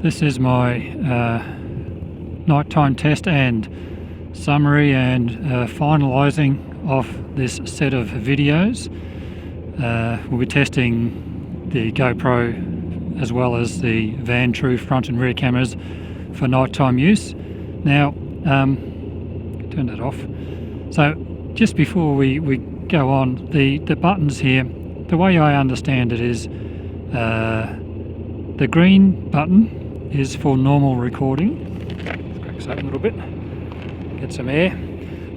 This is my nighttime test and summary and finalising of this set of videos. We'll be testing the GoPro as well as the Vantrue front and rear cameras for nighttime use. Now, turn that off. So just before we go on, the buttons here, the way I understand it is the green button is for normal recording. Let's crack this open a little bit, get some air.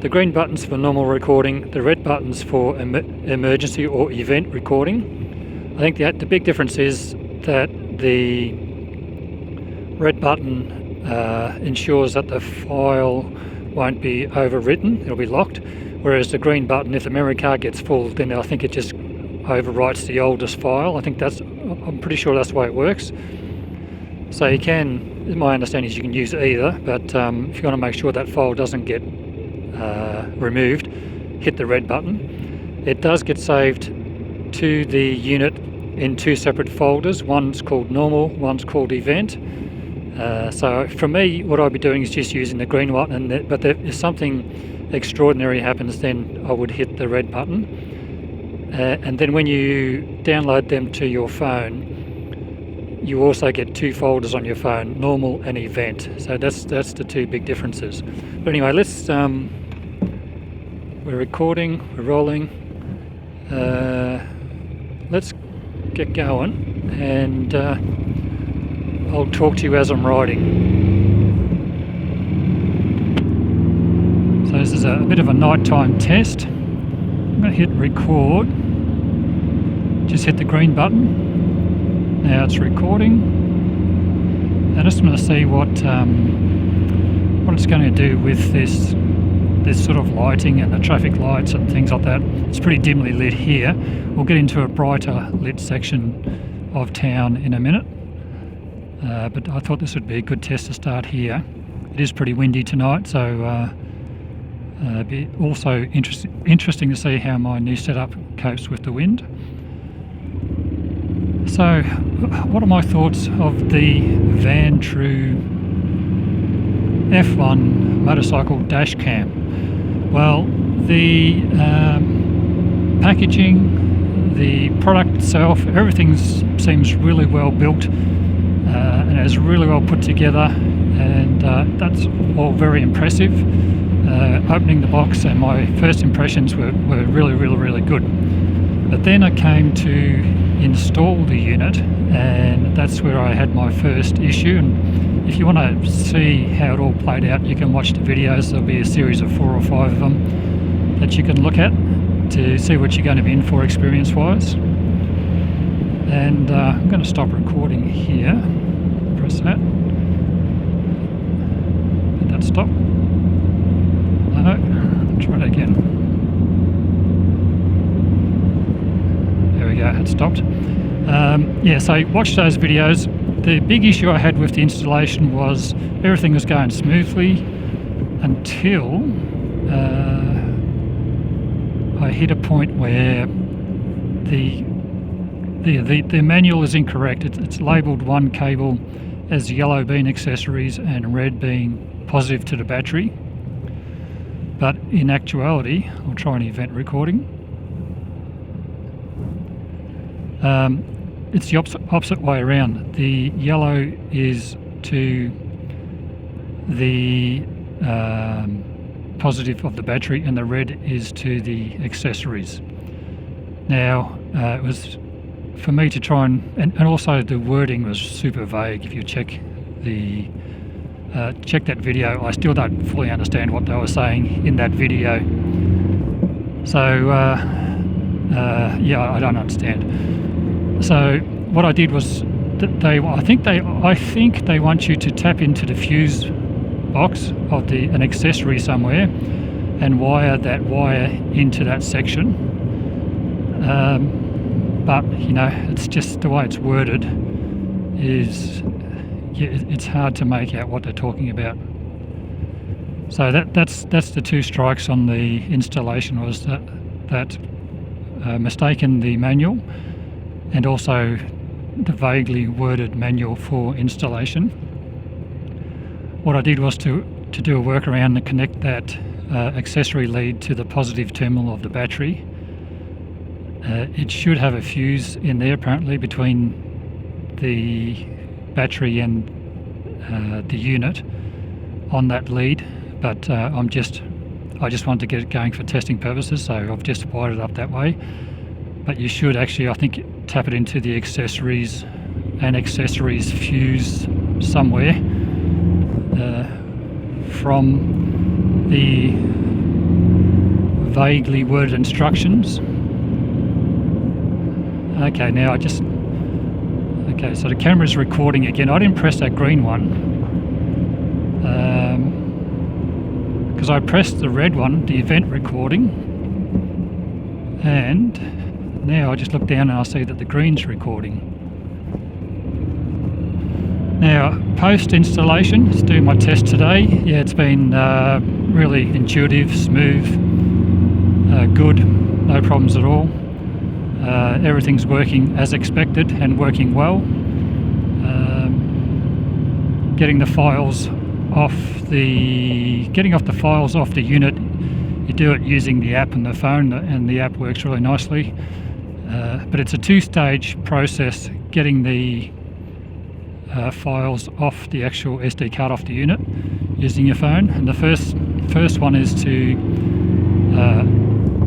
The green button's for normal recording, the red button's for emergency or event recording. I think the big difference is that the red button ensures that the file won't be overwritten, it'll be locked, whereas the green button, if the memory card gets full, then I think it just overwrites the oldest file. I'm pretty sure that's the way it works. So you can, my understanding is you can use either, but if you want to make sure that file doesn't get removed, hit the red button. It does get saved to the unit in two separate folders. One's called normal, one's called event. So for me, what I'll be doing is just using the green button, but if something extraordinary happens, then I would hit the red button. And then when you download them to your phone, you also get two folders on your phone, normal and event. So that's the two big differences. But anyway, let's we're recording, we're rolling. Let's get going, and I'll talk to you as I'm riding. So this is a bit of a nighttime test. I'm going to hit record. Just hit the green button. Now it's recording. I just want to see what it's going to do with this sort of lighting and the traffic lights and things like that. It's pretty dimly lit here. We'll get into a brighter lit section of town in a minute. But I thought this would be a good test to start here. It is pretty windy tonight, so it'd be also interesting to see how my new setup copes with the wind. So, what are my thoughts of the Vantrue F1 motorcycle dash cam? Well, the packaging, the product itself, everything seems really well built and is really well put together, and that's all very impressive. Opening the box and my first impressions were really good. But then I came to install the unit, and that's where I had my first issue. And if you want to see how it all played out, you can watch the videos. There'll be a series of 4 or 5 of them that you can look at to see what you're going to be in for experience wise. And I'm going to stop recording here. Press that. Let that stop. No, try it again. There we go, it stopped. Yeah, so watch those videos. The big issue I had with the installation was everything was going smoothly until I hit a point where the manual is incorrect. It's labelled one cable as yellow being accessories and red being positive to the battery. But in actuality, I'll try an event recording. It's the opposite way around. The yellow is to the positive of the battery, and the red is to the accessories. Now, it was for me to try and also the wording was super vague. If you check that video, I still don't fully understand what they were saying in that video. So yeah, I don't understand. So what I did was that I think they want you to tap into the fuse box of an accessory somewhere and wire that wire into that section. But you know, it's just the way it's worded is, yeah, it's hard to make out what they're talking about. So that's the two strikes on the installation, was that mistake in the manual, and also the vaguely worded manual for installation. What I did was to do a workaround and connect that accessory lead to the positive terminal of the battery. It should have a fuse in there apparently between the battery and the unit on that lead, but I just wanted to get it going for testing purposes, so I've just wired it up that way. But you should actually, I think, tap it into the accessories fuse somewhere from the vaguely worded instructions. Okay, now okay, so the camera's recording again. I didn't press that green one because I pressed the red one, the event recording, and now I just look down and I see that the green's recording. Now, post installation, let's do my test today. Yeah, it's been really intuitive, smooth, good, no problems at all. Everything's working as expected and working well. Getting the files off the unit, you do it using the app and the phone, and the app works really nicely. But it's a two-stage process getting the files off the actual SD card off the unit using your phone. And the first one is to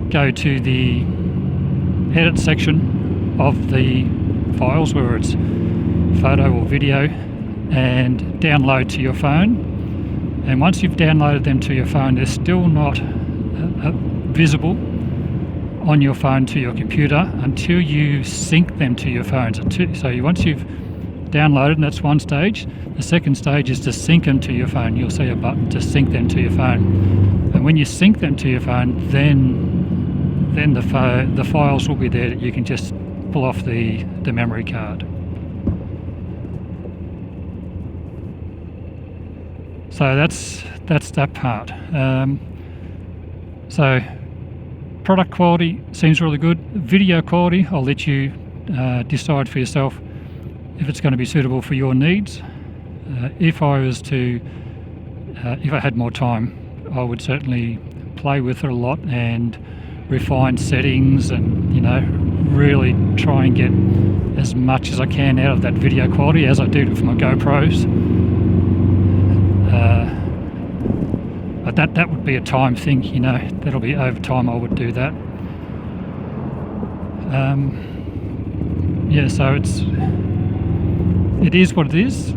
go to the edit section of the files, whether it's photo or video, and download to your phone. And once you've downloaded them to your phone, they're still not visible on your phone to your computer until you sync them to your phone. So once you've downloaded, and that's one stage. The second stage is to sync them to your phone. You'll see a button to sync them to your phone. And when you sync them to your phone, then the files will be there that you can just pull off the memory card. So that's that part. So product quality seems really good. Video quality, I'll let you decide for yourself if it's going to be suitable for your needs. If I had more time, I would certainly play with it a lot and refine settings, and really try and get as much as I can out of that video quality as I do for my GoPros. But that would be a time thing, that'll be over time. I would do that. Yeah, so it is what it is.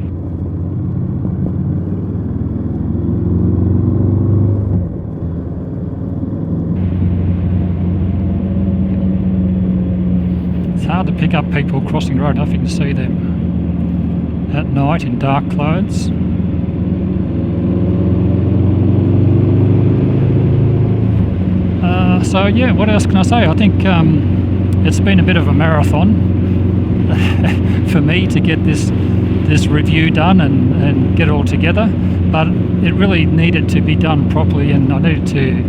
It's hard to pick up people crossing the road. I don't think you can see them at night in dark clothes. So yeah, what else can I say? I think it's been a bit of a marathon for me to get this review done and get it all together, but it really needed to be done properly, and I needed to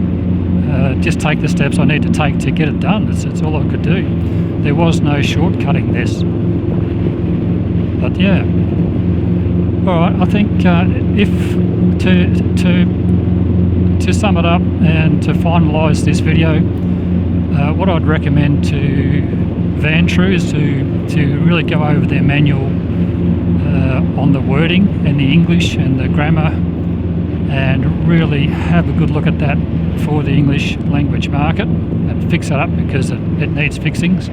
just take the steps I need to take to get it done. It's all I could do. There was no shortcutting this. But yeah, all right. I think if to sum it up and to finalise this video, what I'd recommend to Vantrue is to really go over their manual on the wording and the English and the grammar, and really have a good look at that for the English language market and fix it up, because it needs fixings.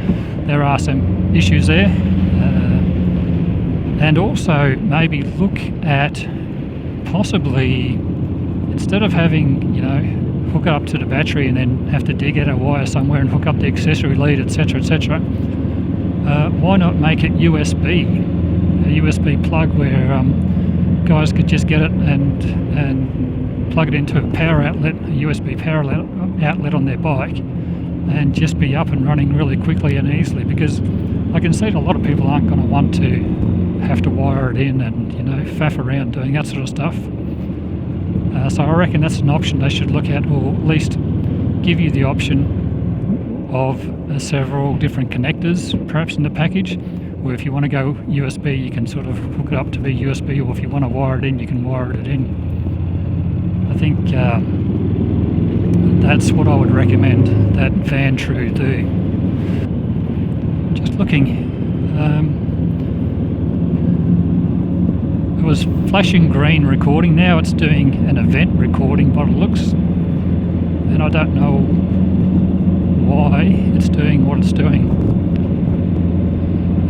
There are some issues there. And also maybe look at possibly, instead of having, hook it up to the battery and then have to dig out a wire somewhere and hook up the accessory lead, etc., etc., why not make it USB? A USB plug where guys could just get it and plug it into a power outlet, a USB power outlet on their bike, and just be up and running really quickly and easily, because I can see that a lot of people aren't going to want to have to wire it in and faff around doing that sort of stuff. So I reckon that's an option they should look at, or at least give you the option of several different connectors perhaps in the package, where if you want to go USB, you can sort of hook it up to be USB, or if you want to wire it in, you can wire it in. I think that's what I would recommend that Vantrue do. Just looking, it was flashing green recording, now it's doing an event recording by the looks, and I don't know why it's doing what it's doing,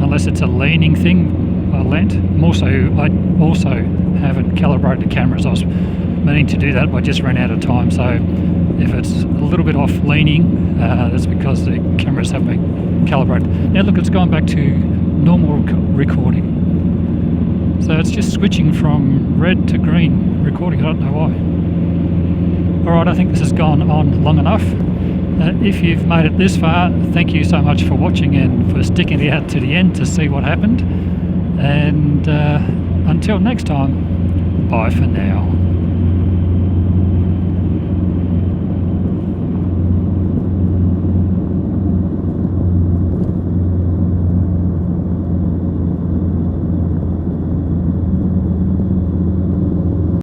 unless it's a leaning thing. I also haven't calibrated the cameras. I was meaning to do that, but I just ran out of time. So if it's a little bit off leaning, that's because the cameras haven't been calibrated. Now look, it's gone back to normal recording. So it's just switching from red to green recording. I don't know why. Alright, I think this has gone on long enough. If you've made it this far, thank you so much for watching and for sticking it out to the end to see what happened. And until next time, bye for now.